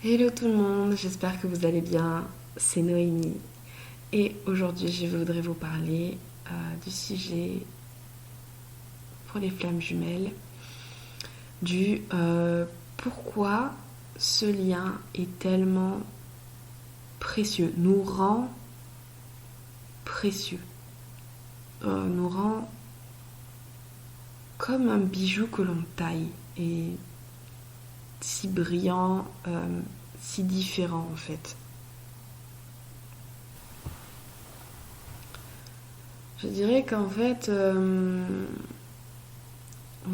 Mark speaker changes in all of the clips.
Speaker 1: Hello tout le monde, j'espère que vous allez bien. C'est Noémie et aujourd'hui je voudrais vous parler du sujet pour les flammes jumelles, du pourquoi ce lien est tellement précieux, nous rend précieux, nous rend comme un bijou que l'on taille et si brillant, si différent en fait. Je dirais qu'en fait, on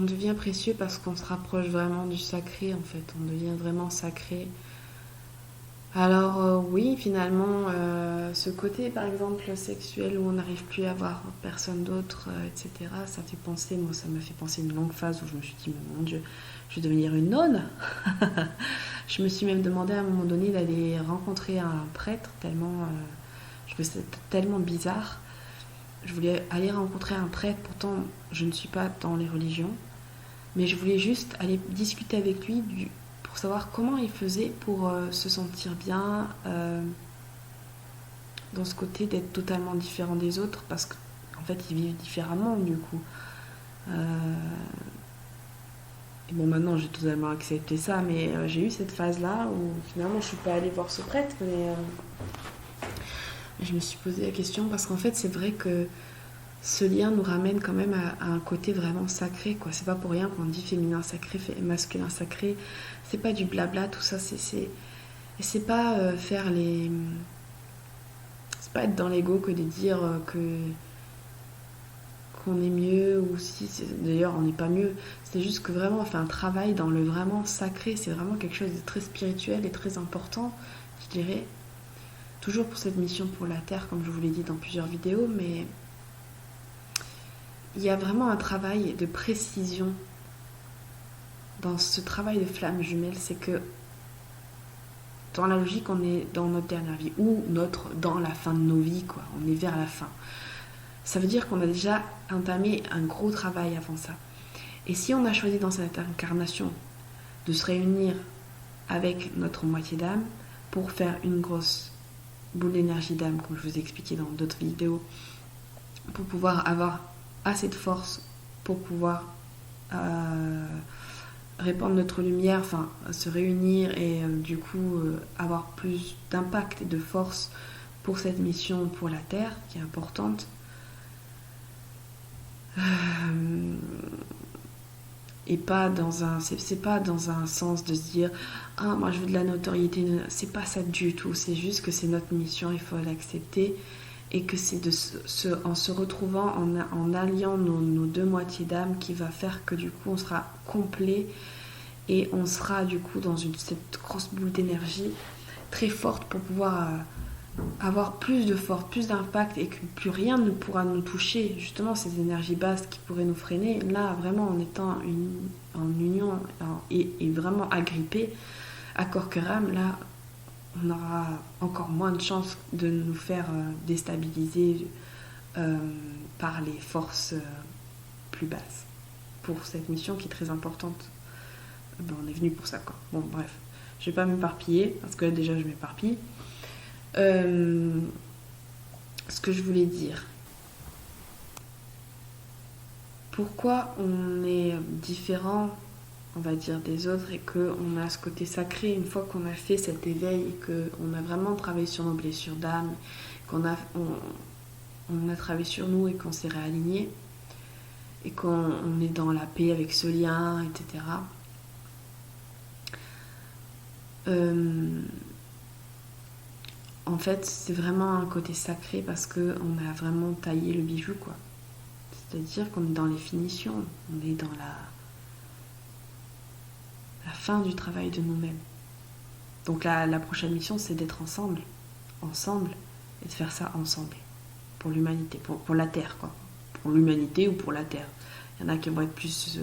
Speaker 1: devient précieux parce qu'on se rapproche vraiment du sacré, en fait. On devient vraiment sacré. Alors oui, finalement, ce côté, par exemple, sexuel où on n'arrive plus à voir personne d'autre, etc., ça fait penser, moi, ça m'a fait penser une longue phase où je me suis dit, mais mon Dieu, je vais devenir une nonne. Je me suis même demandé à un moment donné d'aller rencontrer un prêtre, tellement, je trouvais ça tellement bizarre. Je voulais aller rencontrer un prêtre, pourtant je ne suis pas dans les religions, mais je voulais juste aller discuter avec lui pour savoir comment il faisait pour se sentir bien dans ce côté d'être totalement différent des autres, parce qu'en fait ils vivent différemment du coup. Et bon, maintenant j'ai totalement accepté ça, mais j'ai eu cette phase-là où finalement je suis pas allée voir ce prêtre, mais je me suis posé la question parce qu'en fait c'est vrai que ce lien nous ramène quand même à un côté vraiment sacré, quoi. C'est pas pour rien qu'on dit féminin sacré, masculin sacré. C'est pas du blabla, tout ça. Et c'est pas faire les. C'est pas être dans l'ego que de dire qu'on est mieux ou si. D'ailleurs, on n'est pas mieux. C'est juste que vraiment on fait un travail dans le vraiment sacré. C'est vraiment quelque chose de très spirituel et très important, je dirais. Toujours pour cette mission pour la Terre, comme je vous l'ai dit dans plusieurs vidéos, mais il y a vraiment un travail de précision dans ce travail de flamme jumelle, c'est que dans la logique, on est dans notre dernière vie ou dans la fin de nos vies, quoi. On est vers la fin. Ça veut dire qu'on a déjà entamé un gros travail avant ça. Et si on a choisi dans cette incarnation de se réunir avec notre moitié d'âme pour faire une grosse boule d'énergie d'âme, comme je vous ai expliqué dans d'autres vidéos, pour pouvoir avoir assez de force pour pouvoir répandre notre lumière, enfin se réunir et du coup avoir plus d'impact et de force pour cette mission pour la Terre qui est importante. Et pas dans un c'est pas dans un sens de se dire ah moi je veux de la notoriété, c'est pas ça du tout, c'est juste que c'est notre mission, il faut l'accepter et que c'est en se retrouvant en alliant nos deux moitiés d'âme qui va faire que du coup on sera complet et on sera du coup dans cette grosse boule d'énergie très forte pour pouvoir avoir plus de force, plus d'impact et que plus rien ne pourra nous toucher. Justement, ces énergies basses qui pourraient nous freiner, là, vraiment en étant en union et vraiment agrippés, à corps que âme, là, on aura encore moins de chances de nous faire déstabiliser par les forces plus basses pour cette mission qui est très importante. Ben, on est venu pour ça, quoi. Bon, bref. Je vais pas m'éparpiller, parce que là, déjà, je m'éparpille. Ce que je voulais dire. Pourquoi on est différent, on va dire, des autres et qu'on a ce côté sacré une fois qu'on a fait cet éveil et qu'on a vraiment travaillé sur nos blessures d'âme, on a travaillé sur nous et qu'on s'est réaligné et qu'on est dans la paix avec ce lien, etc. En fait, c'est vraiment un côté sacré parce qu'on a vraiment taillé le bijou, quoi. C'est-à-dire qu'on est dans les finitions, on est dans la fin du travail de nous-mêmes. Donc la prochaine mission, c'est d'être ensemble, et de faire ça ensemble, pour l'humanité, pour la Terre, quoi. Pour l'humanité ou pour la Terre. Il y en a qui vont être plus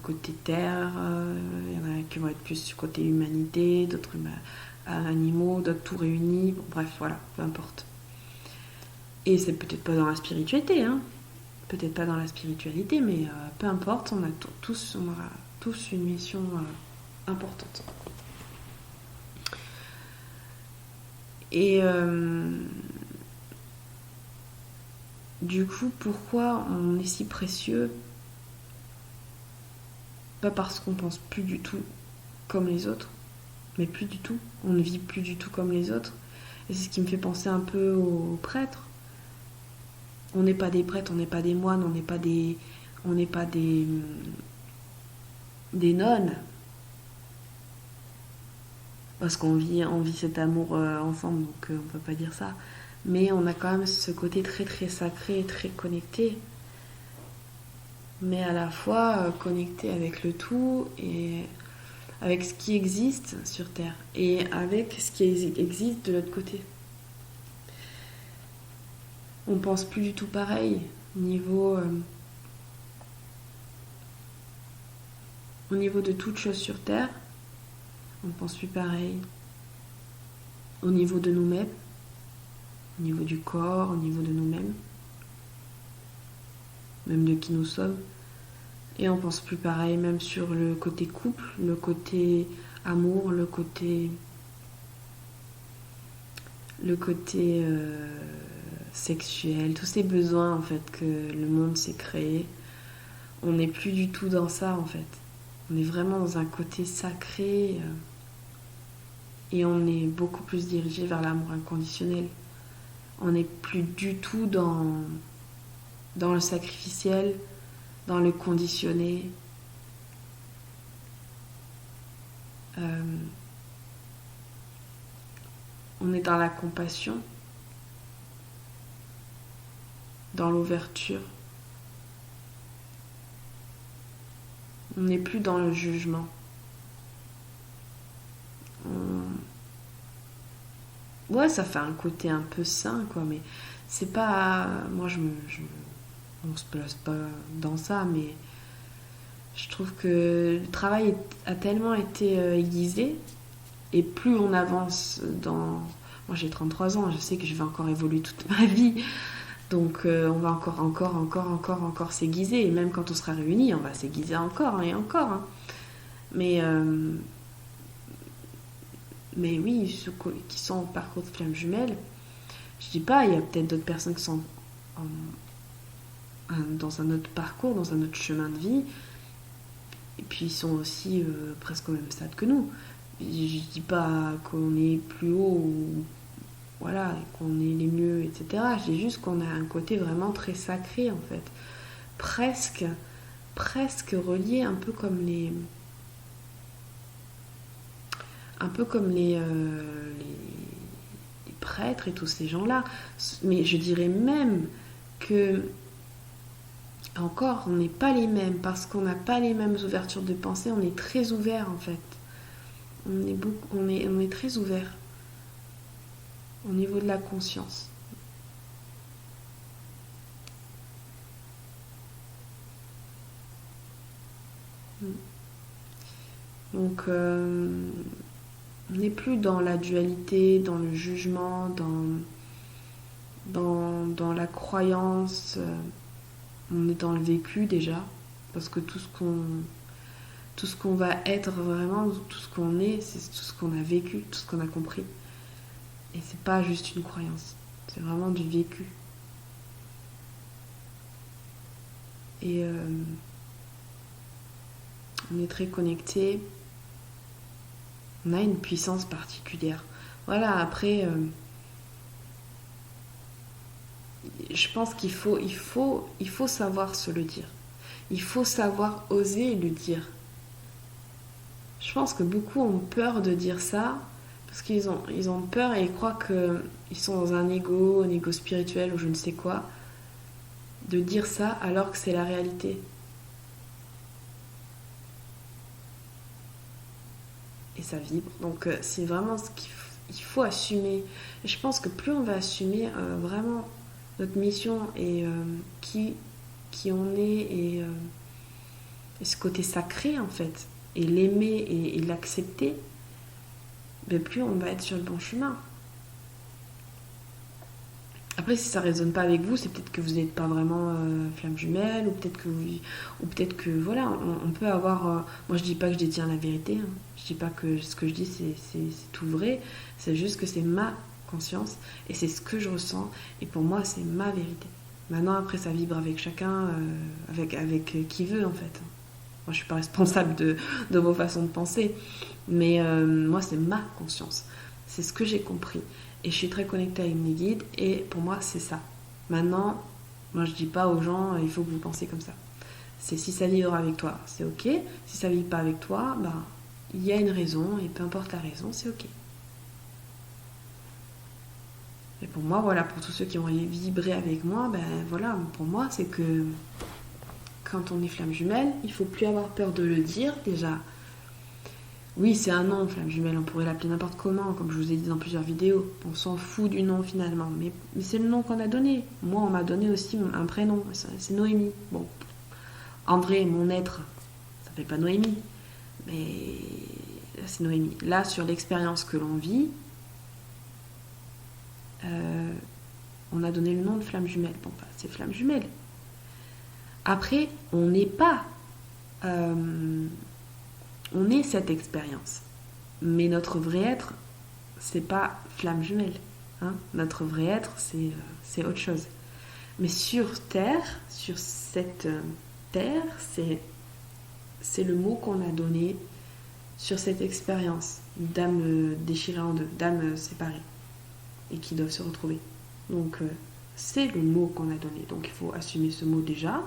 Speaker 1: côté Terre, il y en a qui vont être plus côté humanité, d'autres animaux, d'autres tout réunis, bon, bref, voilà, peu importe. Et c'est peut-être pas dans la spiritualité, hein. Peut-être pas dans la spiritualité, mais peu importe, on aura tous une mission importante. Et du coup, pourquoi on est si précieux? Pas parce qu'on pense plus du tout comme les autres, mais plus du tout. On ne vit plus du tout comme les autres. Et c'est ce qui me fait penser un peu aux prêtres. On n'est pas des prêtres, on n'est pas des moines, on n'est pas des nonnes. Parce on vit cet amour ensemble, donc on peut pas dire ça. Mais on a quand même ce côté très très sacré, très connecté. Mais à la fois connecté avec le tout et avec ce qui existe sur Terre et avec ce qui existe de l'autre côté. On pense plus du tout pareil au niveau de toute chose sur Terre. On pense plus pareil au niveau de nous-mêmes, au niveau du corps, au niveau de nous-mêmes, même de qui nous sommes. Et on pense plus pareil même sur le côté couple, le côté amour, le côté sexuel, tous ces besoins en fait que le monde s'est créé. On n'est plus du tout dans ça en fait. On est vraiment dans un côté sacré et on est beaucoup plus dirigé vers l'amour inconditionnel. On n'est plus du tout dans le sacrificiel, dans le conditionné. On est dans la compassion, dans l'ouverture. On n'est plus dans le jugement. Ouais, ça fait un côté un peu sain, quoi, mais c'est pas... Moi, on se place pas dans ça, mais je trouve que le travail a tellement été aiguisé, et plus on avance dans... Moi, j'ai 33 ans, je sais que je vais encore évoluer toute ma vie, donc on va encore s'aiguiser, et même quand on sera réunis, on va s'aiguiser encore et encore. Hein. Mais oui, ceux qui sont au parcours de flammes jumelles, je dis pas, il y a peut-être d'autres personnes qui sont dans un autre parcours, dans un autre chemin de vie, et puis ils sont aussi presque au même stade que nous. Je dis pas qu'on est plus haut ou voilà, qu'on est les mieux, etc. Je dis juste qu'on a un côté vraiment très sacré en fait. Presque relié un peu comme les prêtres et tous ces gens-là. Mais je dirais même que encore, on n'est pas les mêmes parce qu'on n'a pas les mêmes ouvertures de pensée. On est très ouvert en fait. On est très ouvert au niveau de la conscience. Donc, on n'est plus dans la dualité, dans le jugement, dans la croyance. On est dans le vécu déjà, parce que tout ce qu'on va être vraiment, tout ce qu'on est, c'est tout ce qu'on a vécu, tout ce qu'on a compris. Et c'est pas juste une croyance, c'est vraiment du vécu. Et on est très connecté, on a une puissance particulière. Voilà, après, je pense qu'il faut savoir se le dire. Il faut savoir oser le dire. Je pense que beaucoup ont peur de dire ça parce qu'ils ont peur et ils croient qu'ils sont dans un ego spirituel ou je ne sais quoi, de dire ça alors que c'est la réalité. Et ça vibre. Donc c'est vraiment ce qu'il faut assumer. Et je pense que plus on va assumer vraiment notre mission et qui on est et ce côté sacré en fait, et l'aimer et l'accepter, ben plus on va être sur le bon chemin. Après, si ça résonne pas avec vous, c'est peut-être que vous n'êtes pas vraiment flamme jumelle, ou peut-être que voilà, on peut avoir. Moi, je dis pas que je détiens la vérité. Hein. Je dis pas que ce que je dis c'est tout vrai. C'est juste que c'est ma conscience, et c'est ce que je ressens, et pour moi c'est ma vérité. Maintenant après ça vibre avec chacun, avec qui veut en fait. Moi je suis pas responsable de vos façons de penser, mais moi c'est ma conscience, c'est ce que j'ai compris, et je suis très connectée avec mes guides, et pour moi c'est ça. Maintenant, moi je dis pas aux gens il faut que vous pensez comme ça. C'est si ça vibre avec toi, c'est ok. Si ça vibre pas avec toi, ben il y a une raison, et peu importe la raison, c'est ok. Et pour moi, voilà, pour tous ceux qui ont vibré avec moi, ben voilà, pour moi, c'est que quand on est flamme jumelle, il faut plus avoir peur de le dire, déjà. Oui, c'est un nom, flamme jumelle, on pourrait l'appeler n'importe comment, comme je vous ai dit dans plusieurs vidéos. On s'en fout du nom finalement, mais c'est le nom qu'on a donné. Moi, on m'a donné aussi un prénom, c'est Noémie. Bon, André, mon être, ça s'appelle pas Noémie, mais c'est Noémie. Là, sur l'expérience que l'on vit, on a donné le nom de flamme jumelle. Bon, bah, c'est flamme jumelle. Après, on n'est pas... on est cette expérience. Mais notre vrai être, c'est pas flamme jumelle. Hein. Notre vrai être, c'est autre chose. Mais sur Terre, sur cette Terre, c'est le mot qu'on a donné sur cette expérience d'âme déchirée en deux, d'âme séparée, et qui doivent se retrouver. Donc, c'est le mot qu'on a donné. Donc, il faut assumer ce mot déjà.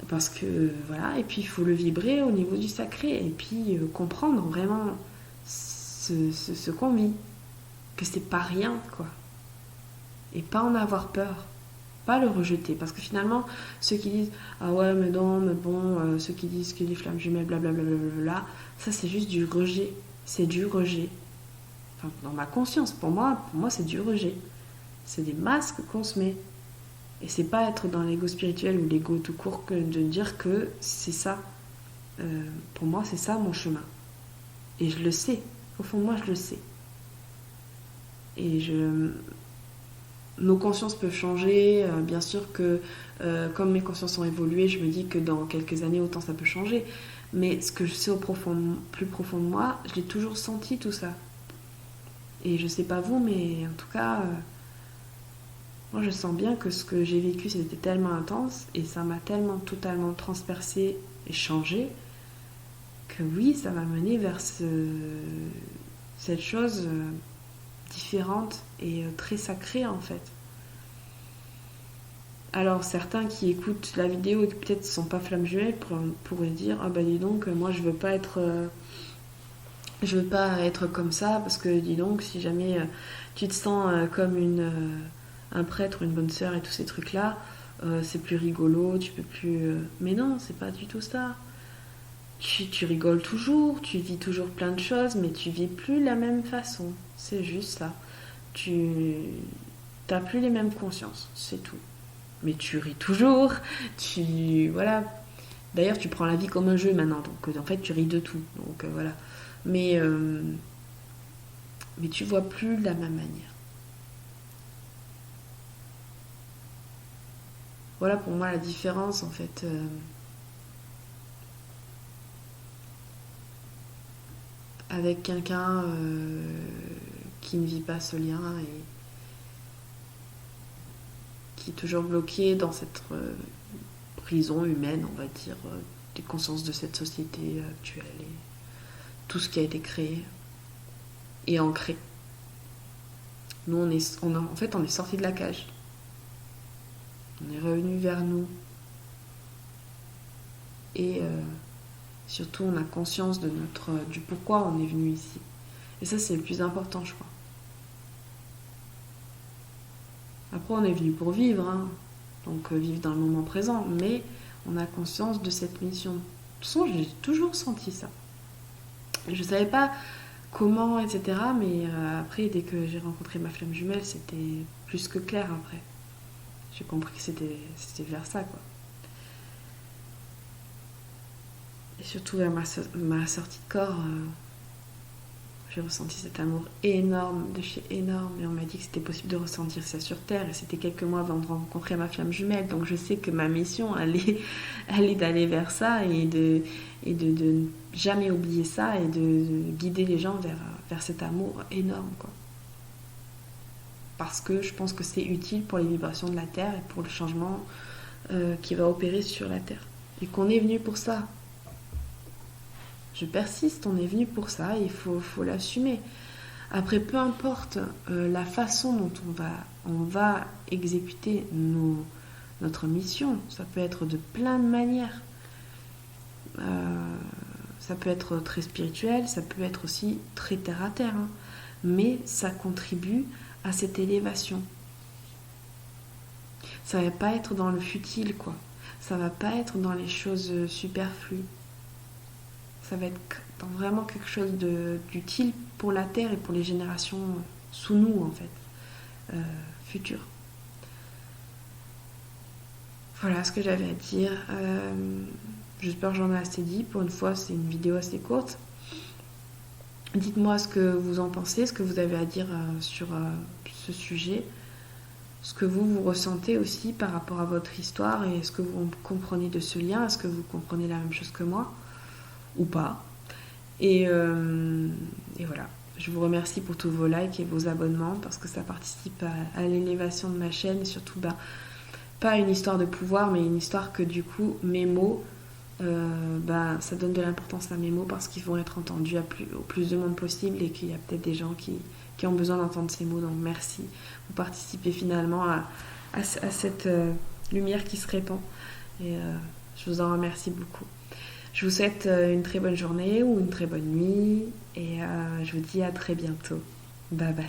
Speaker 1: Parce que, voilà, et puis il faut le vibrer au niveau du sacré. Et puis, comprendre vraiment ce qu'on vit. Que c'est pas rien, quoi. Et pas en avoir peur. Pas le rejeter. Parce que finalement, ceux qui disent ah ouais, mais non, mais bon, ceux qui disent que les flammes jumelles, blablabla, ça c'est juste du rejet. C'est du rejet. Enfin, dans ma conscience, pour moi c'est du rejet. C'est des masques qu'on se met. Et c'est pas être dans l'ego spirituel ou l'ego tout court que de dire que c'est ça. Pour moi, c'est ça mon chemin. Et je le sais. Au fond de moi, je le sais. Et nos consciences peuvent changer. Bien sûr que comme mes consciences ont évolué, je me dis que dans quelques années, autant ça peut changer. Mais ce que je sais plus profond de moi, je l'ai toujours senti tout ça. Et je sais pas vous, mais en tout cas, moi je sens bien que ce que j'ai vécu, c'était tellement intense et ça m'a tellement totalement transpercé et changé que oui, ça m'a mené vers cette chose différente et très sacrée en fait. Alors certains qui écoutent la vidéo et qui peut-être ne sont pas flammes jumelles pourraient dire ah bah dis donc, moi je veux pas être comme ça parce que dis donc si jamais tu te sens comme un prêtre ou une bonne sœur et tous ces trucs là, c'est plus rigolo, tu peux plus... Mais non, c'est pas du tout ça. Tu rigoles toujours, tu vis toujours plein de choses, mais tu vis plus la même façon. C'est juste ça. Tu t'as plus les mêmes consciences, c'est tout. Mais tu ris toujours, voilà. D'ailleurs, tu prends la vie comme un jeu maintenant, donc en fait, tu ris de tout. Donc voilà. Mais tu vois plus de la même manière. Voilà pour moi la différence en fait. Avec quelqu'un qui ne vit pas ce lien et qui est toujours bloqué dans cette prison humaine, on va dire, des consciences de cette société actuelle et tout ce qui a été créé et ancré. Nous, on est sorti de la cage. On est revenu vers nous. Et surtout, on a conscience du pourquoi on est venu ici. Et ça, c'est le plus important, je crois. Après, on est venu pour vivre, hein. Donc vivre dans le moment présent, mais on a conscience de cette mission. De toute façon, j'ai toujours senti ça. Je ne savais pas comment, etc. Mais après, dès que j'ai rencontré ma flamme jumelle, c'était plus que clair après. J'ai compris que c'était vers ça, quoi. Et surtout vers ma sortie de corps, j'ai ressenti cet amour énorme, de chez énorme. Et on m'a dit que c'était possible de ressentir ça sur Terre. Et c'était quelques mois avant de rencontrer ma flamme jumelle. Donc je sais que ma mission, elle est d'aller vers ça et de jamais oublier ça et de guider les gens vers cet amour énorme, quoi. parce que je pense que c'est utile pour les vibrations de la Terre et pour le changement qui va opérer sur la Terre. Et qu'on est venu pour ça. Je persiste, on est venu pour ça, il faut l'assumer. Après, peu importe la façon dont on va exécuter notre mission, ça peut être de plein de manières. Ça peut être très spirituel, ça peut être aussi très terre à terre, hein. Mais ça contribue à cette élévation. Ça va pas être dans le futile, quoi. Ça va pas être dans les choses superflues. Ça va être dans vraiment quelque chose d'utile pour la Terre et pour les générations sous nous, en fait, futures. Voilà ce que j'avais à dire. J'espère que j'en ai assez dit. Pour une fois, c'est une vidéo assez courte. Dites-moi ce que vous en pensez, ce que vous avez à dire sur ce sujet, ce que vous ressentez aussi par rapport à votre histoire et est-ce que vous comprenez de ce lien, est-ce que vous comprenez la même chose que moi ou pas. Et voilà, je vous remercie pour tous vos likes et vos abonnements parce que ça participe à l'élévation de ma chaîne et surtout pas une histoire de pouvoir mais une histoire que du coup mes mots ça donne de l'importance à mes mots parce qu'ils vont être entendus au plus de monde possible et qu'il y a peut-être des gens qui ont besoin d'entendre ces mots. Donc merci, vous participez finalement à cette lumière qui se répand et je vous en remercie beaucoup. Je vous souhaite une très bonne journée ou une très bonne nuit et je vous dis à très bientôt. Bye bye.